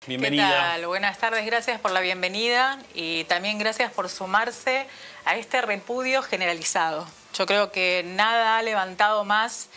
Bienvenida. ¿Qué tal? Buenas tardes, gracias por la bienvenida y también gracias por sumarse a este repudio generalizado. Yo creo que nada ha levantado más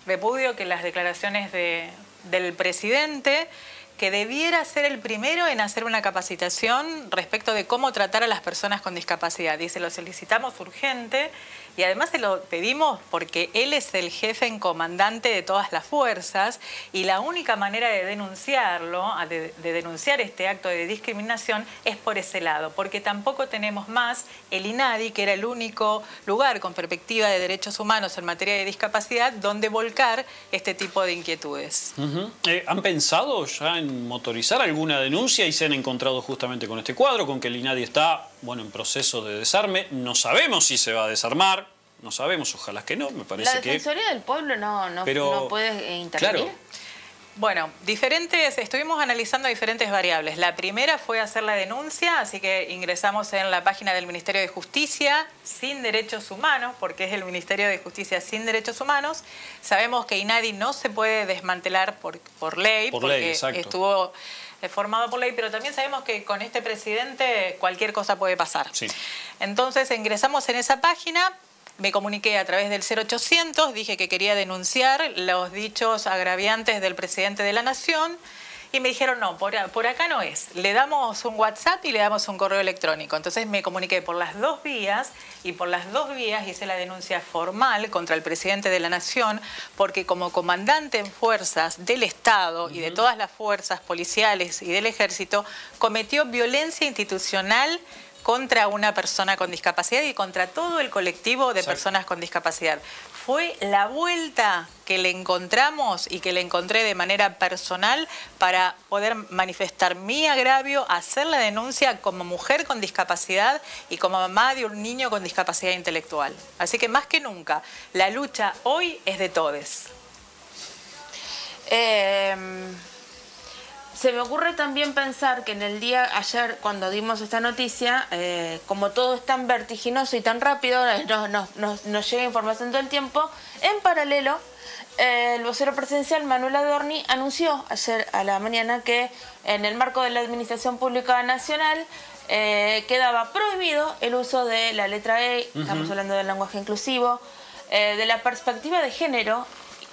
repudio que las declaraciones del presidente, que debiera ser el primero en hacer una capacitación respecto de cómo tratar a las personas con discapacidad. Y se lo solicitamos urgente y además se lo pedimos porque él es el jefe en comandante de todas las fuerzas y la única manera de denunciarlo, de denunciar este acto de discriminación es por ese lado, porque tampoco tenemos más el INADI, que era el único lugar con perspectiva de derechos humanos en materia de discapacidad donde volcar este tipo de inquietudes. ¿Han pensado ya en motorizar alguna denuncia y se han encontrado justamente con este cuadro, con que el INADI está, bueno, en proceso de desarme? No sabemos si se va a desarmar, no sabemos, ojalá que no, me parece que... ¿La Defensoría del Pueblo no puede intervenir? Claro. Bueno, estuvimos analizando diferentes variables. La primera fue hacer la denuncia, así que ingresamos en la página del Ministerio de Justicia sin Derechos Humanos, porque es el Ministerio de Justicia sin Derechos Humanos. Sabemos que INADI no se puede desmantelar por ley, porque estuvo formado por ley, pero también sabemos que con este presidente cualquier cosa puede pasar. Sí. Entonces ingresamos en esa página. Me comuniqué a través del 0800, dije que quería denunciar los dichos agraviantes del presidente de la Nación y me dijeron, no, por acá no es. Le damos un WhatsApp y le damos un correo electrónico. Entonces me comuniqué por las dos vías y por las dos vías hice la denuncia formal contra el presidente de la Nación porque como comandante en fuerzas del Estado y de todas las fuerzas policiales y del Ejército, cometió violencia institucional contra una persona con discapacidad y contra todo el colectivo de personas con discapacidad. Fue la vuelta que le encontramos y que le encontré de manera personal para poder manifestar mi agravio, hacer la denuncia como mujer con discapacidad y como mamá de un niño con discapacidad intelectual. Así que más que nunca, la lucha hoy es de todes. Se me ocurre también pensar que en el día ayer, cuando dimos esta noticia, como todo es tan vertiginoso y tan rápido, nos llega información todo el tiempo. En paralelo, el vocero presidencial Manuel Adorni anunció ayer a la mañana que en el marco de la Administración Pública Nacional quedaba prohibido el uso de la letra E, estamos hablando del lenguaje inclusivo, de la perspectiva de género,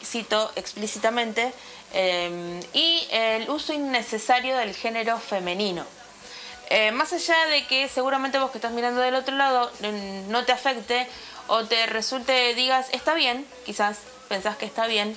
cito explícitamente, y el uso innecesario del género femenino. Más allá de que seguramente vos que estás mirando del otro lado no te afecte o te resulte, digas, está bien, quizás pensás que está bien.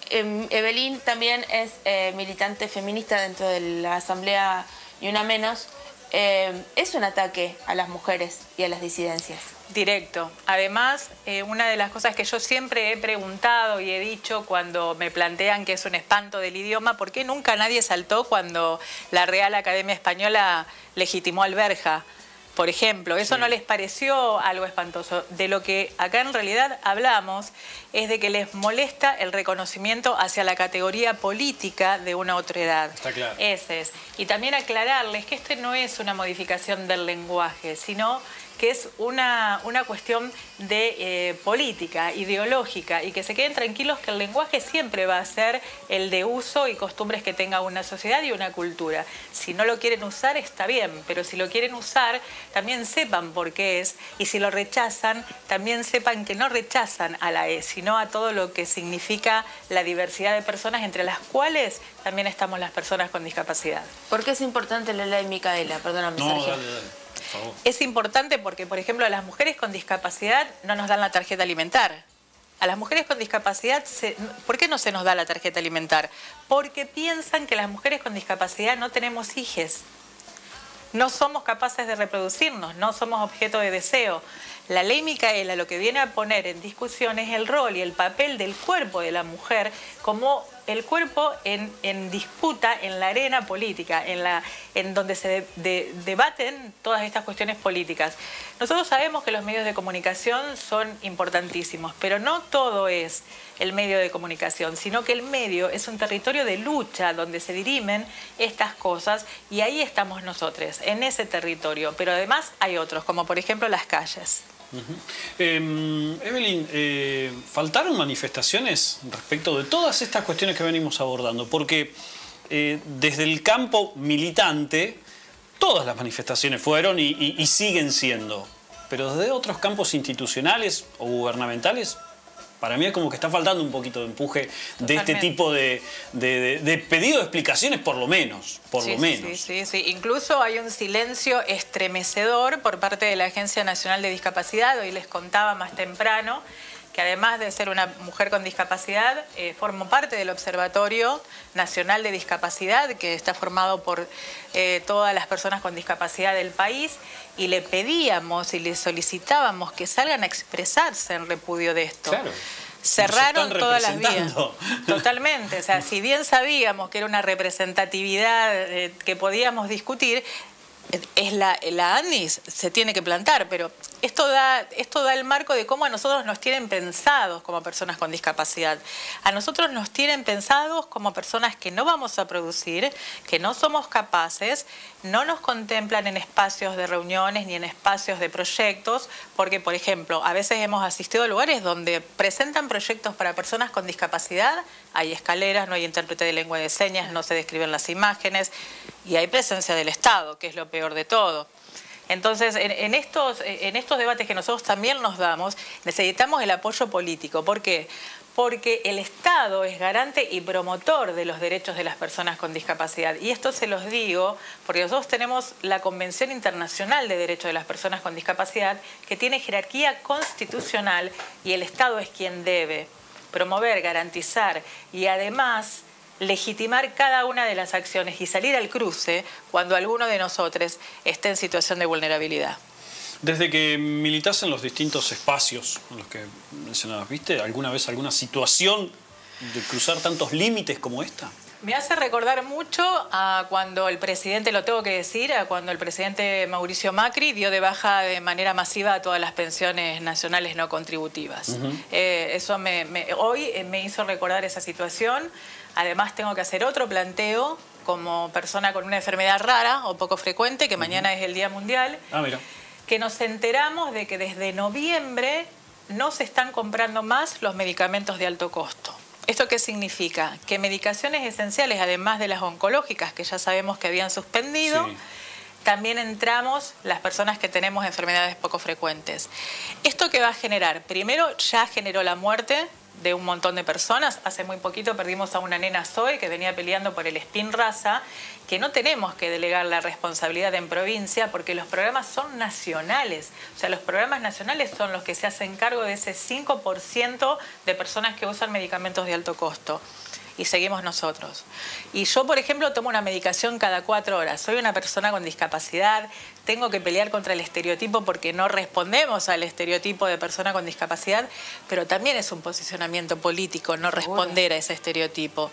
Evelyn también es militante feminista dentro de la Asamblea Ni Una Menos. Es un ataque a las mujeres y a las disidencias. Directo. Además, una de las cosas que yo siempre he preguntado y he dicho cuando me plantean que es un espanto del idioma, ¿por qué nunca nadie saltó cuando la Real Academia Española legitimó al Verja? Por ejemplo, ¿eso no les pareció algo espantoso? De lo que acá en realidad hablamos es de que les molesta el reconocimiento hacia la categoría política de una otra edad. Está claro. Ese es. Y también aclararles que este no es una modificación del lenguaje, sino que es una cuestión de política, ideológica, y que se queden tranquilos que el lenguaje siempre va a ser el de uso y costumbres que tenga una sociedad y una cultura. Si no lo quieren usar está bien, pero si lo quieren usar también sepan por qué es, y si lo rechazan también sepan que no rechazan a la E, sino a todo lo que significa la diversidad de personas, entre las cuales también estamos las personas con discapacidad. ¿Por qué es importante la ley Micaela? Perdóname, Sergio. Dale. Es importante porque, por ejemplo, a las mujeres con discapacidad no nos dan la tarjeta alimentar. A las mujeres con discapacidad, ¿por qué no se nos da la tarjeta alimentar? Porque piensan que las mujeres con discapacidad no tenemos hijes. No somos capaces de reproducirnos, no somos objeto de deseo. La ley Micaela lo que viene a poner en discusión es el rol y el papel del cuerpo de la mujer como el cuerpo en disputa en la arena política, en donde se debaten todas estas cuestiones políticas. Nosotros sabemos que los medios de comunicación son importantísimos, pero no todo es el medio de comunicación, sino que el medio es un territorio de lucha donde se dirimen estas cosas y ahí estamos nosotros, en ese territorio. Pero además hay otros, como por ejemplo las calles. Evelyn, ¿faltaron manifestaciones respecto de todas estas cuestiones que venimos abordando? Porque desde el campo militante, todas las manifestaciones fueron y siguen siendo. Pero desde otros campos institucionales o gubernamentales, para mí es como que está faltando un poquito de empuje de este tipo de pedido de explicaciones, por lo menos. Sí. Incluso hay un silencio estremecedor por parte de la Agencia Nacional de Discapacidad. Hoy les contaba más temprano que además de ser una mujer con discapacidad, formo parte del Observatorio Nacional de Discapacidad, que está formado por todas las personas con discapacidad del país, y le pedíamos y le solicitábamos que salgan a expresarse en repudio de esto. Claro. Cerraron todas las vías. Totalmente. O sea, si bien sabíamos que era una representatividad que podíamos discutir, la ANDIS se tiene que plantar, pero esto da el marco de cómo a nosotros nos tienen pensados como personas con discapacidad. A nosotros nos tienen pensados como personas que no vamos a producir, que no somos capaces, no nos contemplan en espacios de reuniones ni en espacios de proyectos, porque, por ejemplo, a veces hemos asistido a lugares donde presentan proyectos para personas con discapacidad, hay escaleras, no hay intérprete de lengua de señas, no se describen las imágenes y hay presencia del Estado, que es lo peor de todo. Entonces, en estos debates que nosotros también nos damos, necesitamos el apoyo político. ¿Por qué? Porque el Estado es garante y promotor de los derechos de las personas con discapacidad. Y esto se los digo porque nosotros tenemos la Convención Internacional de Derechos de las Personas con Discapacidad, que tiene jerarquía constitucional, y el Estado es quien debe promover, garantizar y además legitimar cada una de las acciones y salir al cruce cuando alguno de nosotros esté en situación de vulnerabilidad. Desde que militás en los distintos espacios en los que mencionabas, ¿viste alguna vez alguna situación de cruzar tantos límites como esta? Me hace recordar mucho a cuando el presidente, lo tengo que decir, a cuando el presidente Mauricio Macri dio de baja de manera masiva a todas las pensiones nacionales no contributivas. Eso hoy me hizo recordar esa situación. Además tengo que hacer otro planteo como persona con una enfermedad rara o poco frecuente, que mañana es el Día Mundial. Mira. Que nos enteramos de que desde noviembre no se están comprando más los medicamentos de alto costo. ¿Esto qué significa? Que medicaciones esenciales, además de las oncológicas, que ya sabemos que habían suspendido, sí, también entramos las personas que tenemos enfermedades poco frecuentes. ¿Esto qué va a generar? Primero, ya generó la muerte de un montón de personas. Hace muy poquito perdimos a una nena Zoe que venía peleando por el Spinraza, que no tenemos que delegar la responsabilidad en provincia porque los programas son nacionales. O sea, los programas nacionales son los que se hacen cargo de ese 5% de personas que usan medicamentos de alto costo. Y seguimos nosotros. Y yo, por ejemplo, tomo una medicación cada 4 horas. Soy una persona con discapacidad, tengo que pelear contra el estereotipo porque no respondemos al estereotipo de persona con discapacidad, pero también es un posicionamiento político no responder a ese estereotipo.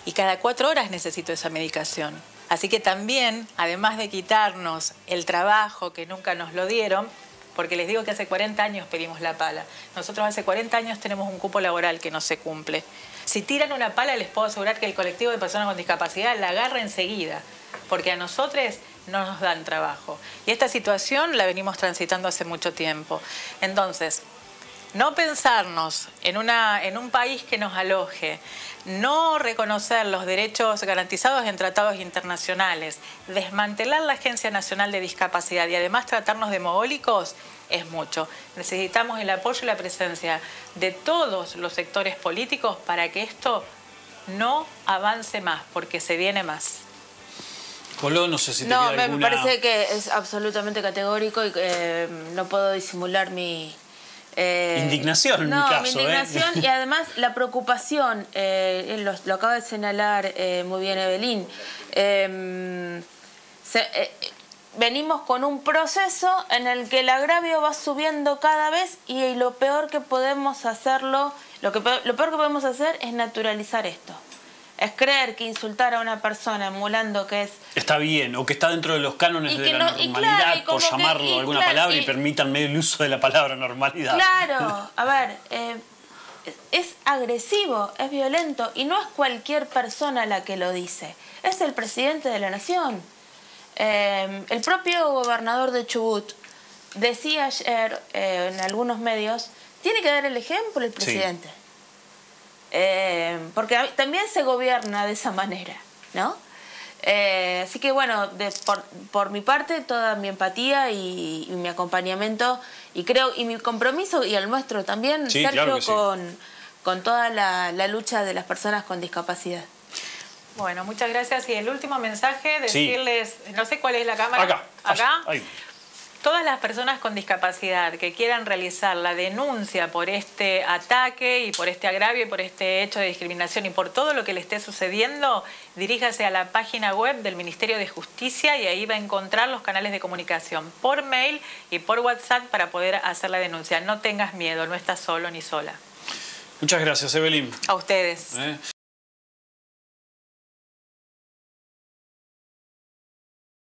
Y cada 4 horas necesito esa medicación. Así que también, además de quitarnos el trabajo que nunca nos lo dieron, porque les digo que hace 40 años pedimos la pala. Nosotros hace 40 años tenemos un cupo laboral que no se cumple. Si tiran una pala, les puedo asegurar que el colectivo de personas con discapacidad la agarra enseguida, porque a nosotros no nos dan trabajo. Y esta situación la venimos transitando hace mucho tiempo. Entonces, no pensarnos en un país que nos aloje, no reconocer los derechos garantizados en tratados internacionales, desmantelar la Agencia Nacional de Discapacidad y además tratarnos de mogólicos es mucho. Necesitamos el apoyo y la presencia de todos los sectores políticos para que esto no avance más, porque se viene más. Polo, no sé si te queda alguna... me parece que es absolutamente categórico y no puedo disimular mi... indignación en mi caso. Mi indignación y además la preocupación, lo acaba de señalar muy bien Evelyn. Venimos con un proceso en el que el agravio va subiendo cada vez y lo peor que podemos hacerlo, lo peor que podemos hacer es naturalizar esto. Es creer que insultar a una persona emulando que es... Está bien, o que está dentro de los cánones de la normalidad, por llamarlo de alguna palabra, y permítanme el uso de la palabra normalidad. Claro, a ver, es agresivo, es violento, y no es cualquier persona la que lo dice, es el presidente de la nación. El propio gobernador de Chubut decía ayer en algunos medios, tiene que dar el ejemplo el presidente. Sí. Porque también se gobierna de esa manera. ¿no? Así que bueno, por mi parte, toda mi empatía y mi acompañamiento, y mi compromiso, y el nuestro también, Sí, Sergio, claro que sí. con toda la lucha de las personas con discapacidad. Bueno, muchas gracias. Y el último mensaje, Sí. decirles, no sé cuál es la cámara. Acá. Acá. Ahí. Todas las personas con discapacidad que quieran realizar la denuncia por este ataque y por este agravio y por este hecho de discriminación y por todo lo que le esté sucediendo, diríjase a la página web del Ministerio de Justicia y ahí va a encontrar los canales de comunicación por mail y por WhatsApp para poder hacer la denuncia. No tengas miedo, no estás solo ni sola. Muchas gracias, Evelyn. A ustedes.